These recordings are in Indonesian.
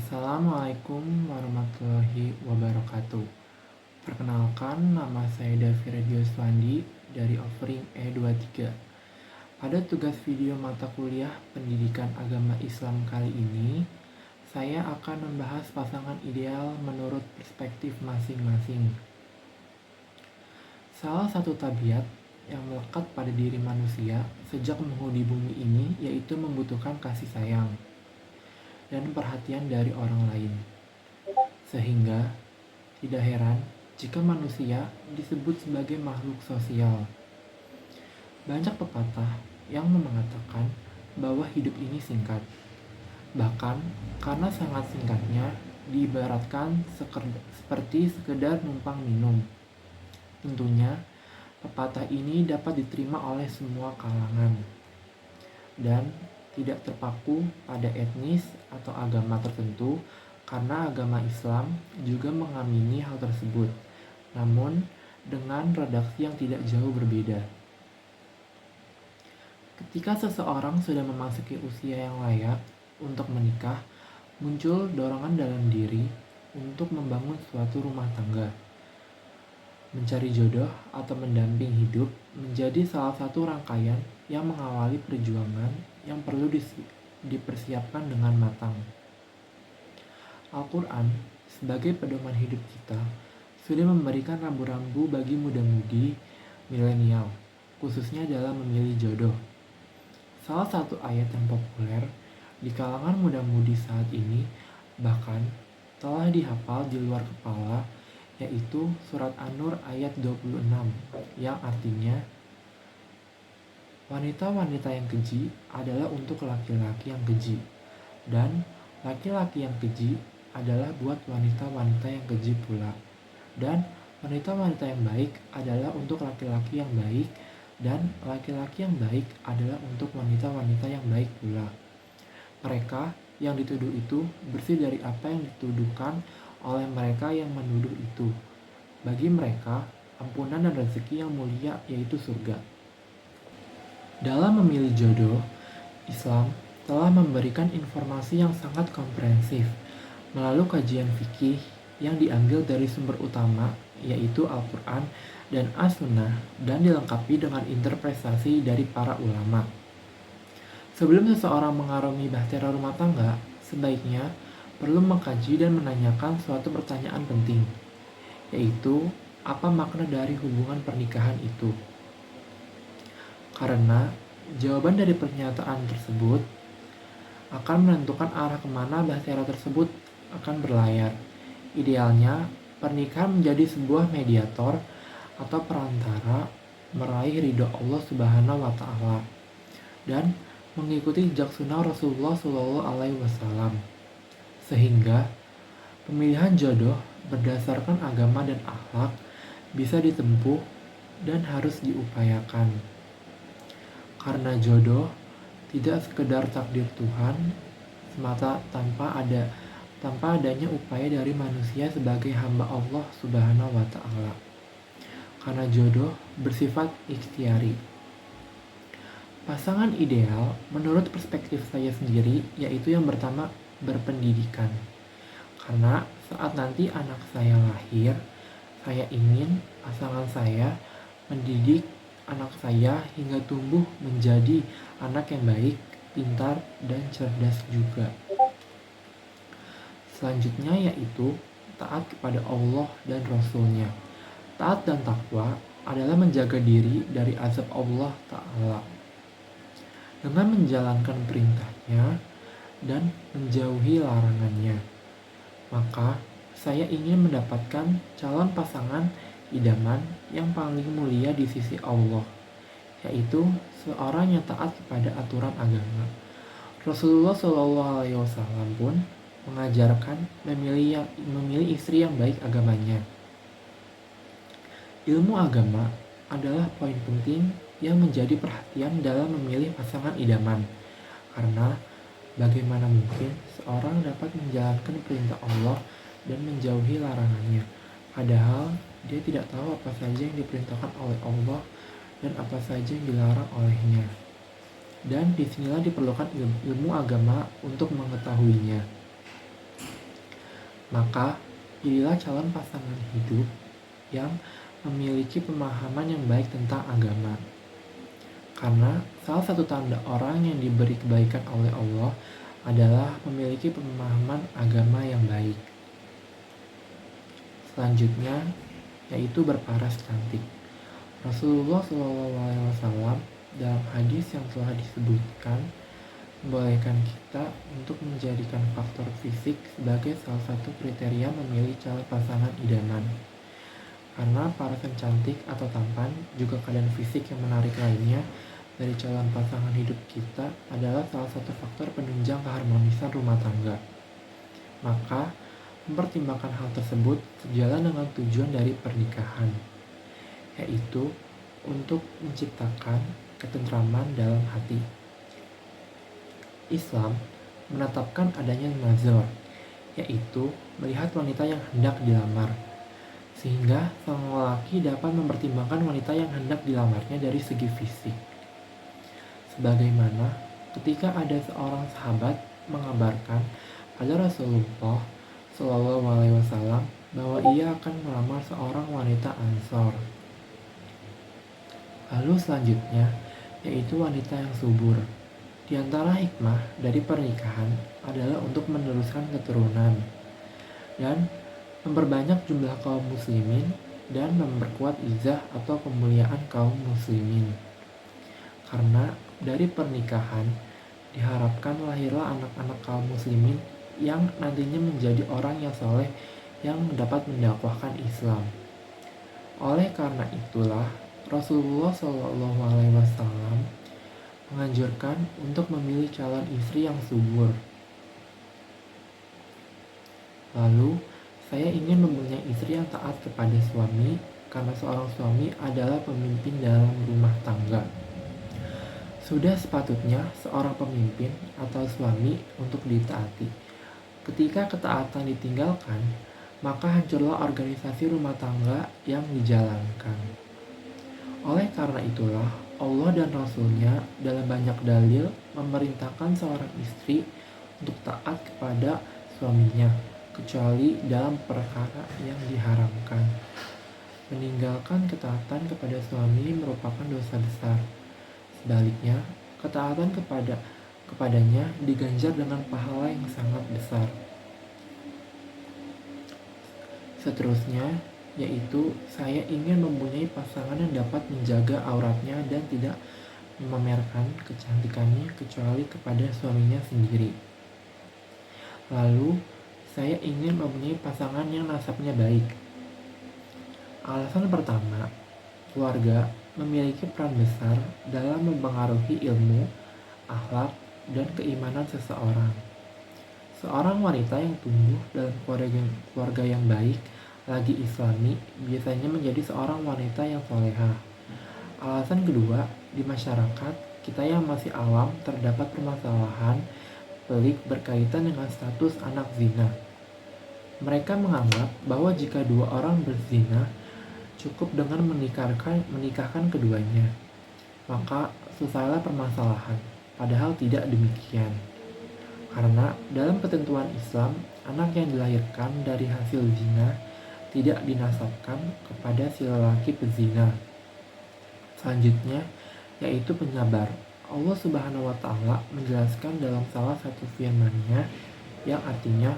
Assalamualaikum warahmatullahi wabarakatuh. Perkenalkan, nama saya Davi Radioswandi dari Offering E23. Pada tugas video mata kuliah Pendidikan Agama Islam kali ini, saya akan membahas pasangan ideal menurut perspektif masing-masing. Salah satu tabiat yang melekat pada diri manusia sejak menghuni bumi ini yaitu membutuhkan kasih sayang dan perhatian dari orang lain. Sehingga tidak heran jika manusia disebut sebagai makhluk sosial. Banyak pepatah yang mengatakan bahwa hidup ini singkat. Bahkan karena sangat singkatnya diibaratkan seperti sekedar numpang minum. Tentunya pepatah ini dapat diterima oleh semua kalangan dan tidak terpaku pada etnis atau agama tertentu, karena agama Islam juga mengamini hal tersebut, namun dengan redaksi yang tidak jauh berbeda. Ketika seseorang sudah memasuki usia yang layak untuk menikah, muncul dorongan dalam diri untuk membangun suatu rumah tangga. Mencari jodoh atau mendamping hidup menjadi salah satu rangkaian yang mengawali perjuangan yang perlu dipersiapkan dengan matang. Al-Quran sebagai pedoman hidup kita sudah memberikan rambu-rambu bagi muda-mudi milenial, khususnya dalam memilih jodoh. Salah satu ayat yang populer di kalangan muda-mudi saat ini bahkan telah dihafal di luar kepala, yaitu surat An-Nur ayat 26 yang artinya, wanita-wanita yang keji adalah untuk laki-laki yang keji, dan laki-laki yang keji adalah buat wanita-wanita yang keji pula, dan wanita-wanita yang baik adalah untuk laki-laki yang baik, dan laki-laki yang baik adalah untuk wanita-wanita yang baik pula. Mereka yang dituduh itu bersih dari apa yang dituduhkan oleh mereka yang menuduh itu. Bagi mereka, ampunan dan rezeki yang mulia yaitu surga. Dalam memilih jodoh, Islam telah memberikan informasi yang sangat komprehensif melalui kajian fikih yang diambil dari sumber utama yaitu Al-Quran dan As-Sunnah dan dilengkapi dengan interpretasi dari para ulama. Sebelum seseorang mengarungi bahtera rumah tangga, sebaiknya perlu mengkaji dan menanyakan suatu pertanyaan penting, yaitu apa makna dari hubungan pernikahan itu. Karena jawaban dari pernyataan tersebut akan menentukan arah kemana bahtera tersebut akan berlayar. Idealnya, pernikahan menjadi sebuah mediator atau perantara meraih ridho Allah Subhanahu wa Ta'ala dan mengikuti jejak sunnah Rasulullah SAW. Sehingga pemilihan jodoh berdasarkan agama dan akhlak bisa ditempuh dan harus diupayakan. Karena jodoh tidak sekedar takdir Tuhan semata tanpa adanya upaya dari manusia sebagai hamba Allah Subhanahu wa Ta'ala. Karena jodoh bersifat ikhtiari. Pasangan ideal menurut perspektif saya sendiri yaitu yang pertama, berpendidikan. Karena saat nanti anak saya lahir, saya ingin pasangan saya mendidik anak saya hingga tumbuh menjadi anak yang baik, pintar, dan cerdas juga. Selanjutnya yaitu taat kepada Allah dan Rasul-Nya. Taat dan takwa adalah menjaga diri dari azab Allah Ta'ala dengan menjalankan perintahnya dan menjauhi larangannya. Maka saya ingin mendapatkan calon pasangan idaman yang paling mulia di sisi Allah, yaitu seorang yang taat kepada aturan agama. Rasulullah SAW pun mengajarkan memilih istri yang baik agamanya. Ilmu agama adalah poin penting yang menjadi perhatian dalam memilih pasangan idaman, karena bagaimana mungkin seorang dapat menjalankan perintah Allah dan menjauhi larangannya, padahal dia tidak tahu apa saja yang diperintahkan oleh Allah dan apa saja yang dilarang olehnya. Dan disinilah diperlukan ilmu agama untuk mengetahuinya. Maka, pilihlah calon pasangan hidup yang memiliki pemahaman yang baik tentang agama. Karena salah satu tanda orang yang diberi kebaikan oleh Allah adalah memiliki pemahaman agama yang baik. Selanjutnya, yaitu berparas cantik. Rasulullah SAW dalam hadis yang telah disebutkan membolehkan kita untuk menjadikan faktor fisik sebagai salah satu kriteria memilih calon pasangan idaman. Karena parasan cantik atau tampan juga keadaan fisik yang menarik lainnya dari calon pasangan hidup kita adalah salah satu faktor penunjang keharmonisan rumah tangga. Maka, mempertimbangkan hal tersebut sejalan dengan tujuan dari pernikahan, yaitu untuk menciptakan ketentraman dalam hati. Islam menetapkan adanya nazar, yaitu melihat wanita yang hendak dilamar, sehingga sang lelaki dapat mempertimbangkan wanita yang hendak dilamarnya dari segi fisik. Sebagaimana ketika ada seorang sahabat mengabarkan pada Rasulullah SAW bahwa ia akan melamar seorang wanita Ansor. Lalu selanjutnya, yaitu wanita yang subur. Di antara hikmah dari pernikahan adalah untuk meneruskan keturunan dan memperbanyak jumlah kaum muslimin dan memperkuat izah atau kemuliaan kaum muslimin. Karena dari pernikahan diharapkan lahirlah anak-anak kaum muslimin yang nantinya menjadi orang yang soleh yang dapat mendakwahkan Islam. Oleh karena itulah Rasulullah SAW menganjurkan untuk memilih calon istri yang subur. Lalu, saya ingin mempunyai istri yang taat kepada suami karena seorang suami adalah pemimpin dalam rumah tangga. Sudah sepatutnya seorang pemimpin atau suami untuk ditaati. Ketika ketaatan ditinggalkan, maka hancurlah organisasi rumah tangga yang dijalankan. Oleh karena itulah, Allah dan Rasul-Nya dalam banyak dalil memerintahkan seorang istri untuk taat kepada suaminya, kecuali dalam perkara yang diharamkan. Meninggalkan ketaatan kepada suami merupakan dosa besar. Sebaliknya, ketaatan kepadanya diganjar dengan pahala yang sangat besar. Seterusnya, yaitu saya ingin mempunyai pasangan yang dapat menjaga auratnya dan tidak memamerkan kecantikannya kecuali kepada suaminya sendiri. Lalu, saya ingin mempunyai pasangan yang nasabnya baik. Alasan pertama, keluarga memiliki peran besar dalam mempengaruhi ilmu, akhlak, dan keimanan seseorang. Seorang wanita yang tumbuh dalam keluarga yang baik, lagi islami, biasanya menjadi seorang wanita yang solehah. Alasan kedua, di masyarakat kita yang masih awam terdapat permasalahan pelik berkaitan dengan status anak zina. Mereka menganggap bahwa jika dua orang berzina, cukup dengan menikahkan keduanya, maka selesailah permasalahan. Padahal tidak demikian. Karena dalam ketentuan Islam, anak yang dilahirkan dari hasil zina tidak dinasabkan kepada si lelaki pezina. Selanjutnya, yaitu penyabar. Allah Subhanahu wa Ta'ala menjelaskan dalam salah satu firman-Nya yang artinya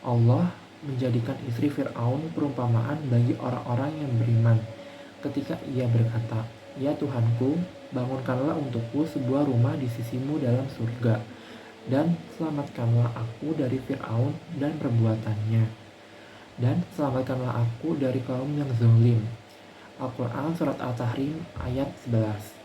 Allah menjadikan istri Fir'aun perumpamaan bagi orang-orang yang beriman ketika ia berkata, "Ya Tuhanku, bangunkanlah untukku sebuah rumah di sisimu dalam surga, dan selamatkanlah aku dari Fir'aun dan perbuatannya, dan selamatkanlah aku dari kaum yang zalim." Al-Quran Surat At-Tahrim ayat 11.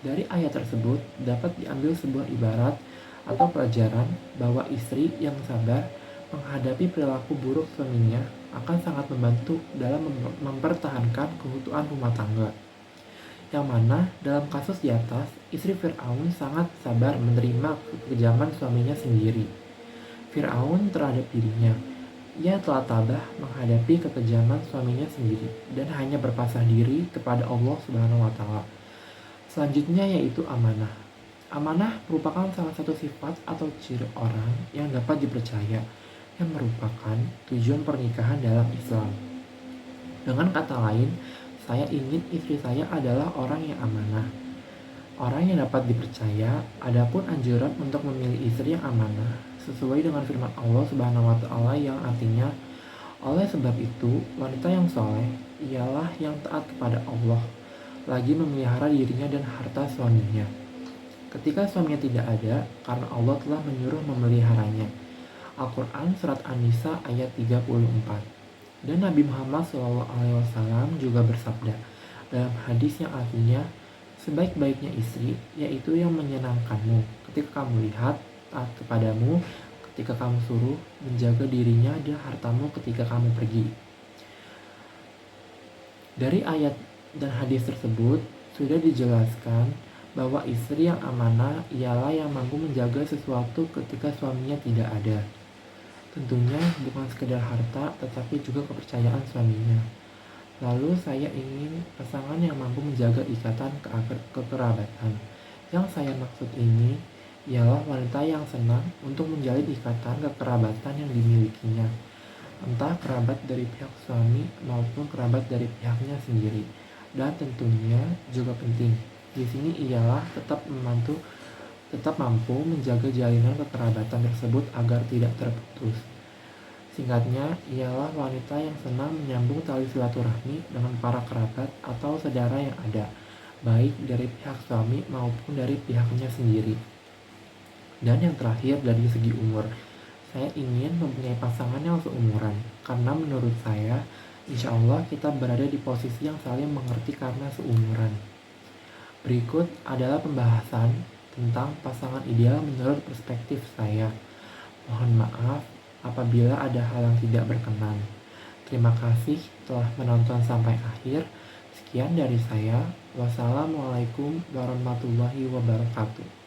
Dari ayat tersebut dapat diambil sebuah ibarat atau pelajaran bahwa istri yang sabar menghadapi perilaku buruk suaminya akan sangat membantu dalam mempertahankan keutuhan rumah tangga. Yang mana dalam kasus di atas, istri Fir'aun sangat sabar menerima kekejaman suaminya sendiri. Fir'aun terhadap dirinya, ia telah tabah menghadapi kekejaman suaminya sendiri dan hanya berpasrah diri kepada Allah Subhanahu wa Ta'ala. Selanjutnya yaitu amanah. Amanah merupakan salah satu sifat atau ciri orang yang dapat dipercaya yang merupakan tujuan pernikahan dalam Islam. Dengan kata lain, saya ingin istri saya adalah orang yang amanah, orang yang dapat dipercaya. Adapun anjuran untuk memilih istri yang amanah sesuai dengan firman Allah Subhanahu wa taala yang artinya, oleh sebab itu wanita yang soleh ialah yang taat kepada Allah, lagi memelihara dirinya dan harta suaminya ketika suaminya tidak ada, karena Allah telah menyuruh memeliharanya. Al-Quran Surat An-Nisa ayat 34. Dan Nabi Muhammad SAW juga bersabda dalam hadis yang artinya, sebaik-baiknya istri yaitu yang menyenangkanmu ketika kamu lihat, taat kepadamu ketika kamu suruh, menjaga dirinya dan hartamu ketika kamu pergi. Dari ayat dan hadis tersebut sudah dijelaskan bahwa istri yang amanah ialah yang mampu menjaga sesuatu ketika suaminya tidak ada. Tentunya bukan sekedar harta, tetapi juga kepercayaan suaminya. Lalu saya ingin pasangan yang mampu menjaga ikatan kekerabatan. Yang saya maksud ini ialah wanita yang senang untuk menjalin ikatan kekerabatan yang dimilikinya, entah kerabat dari pihak suami maupun kerabat dari pihaknya sendiri. Dan tentunya juga penting di sini ialah tetap mampu menjaga jalinan kekerabatan tersebut agar tidak terputus. Singkatnya, ialah wanita yang senang menyambung tali silaturahmi dengan para kerabat atau saudara yang ada, baik dari pihak suami maupun dari pihaknya sendiri. Dan yang terakhir, dari segi umur, saya ingin mempunyai pasangan yang seumuran, karena menurut saya, insya Allah kita berada di posisi yang saling mengerti karena seumuran. Berikut adalah pembahasan tentang pasangan ideal menurut perspektif saya. Mohon maaf apabila ada hal yang tidak berkenan. Terima kasih telah menonton sampai akhir. Sekian dari saya. Wassalamualaikum warahmatullahi wabarakatuh.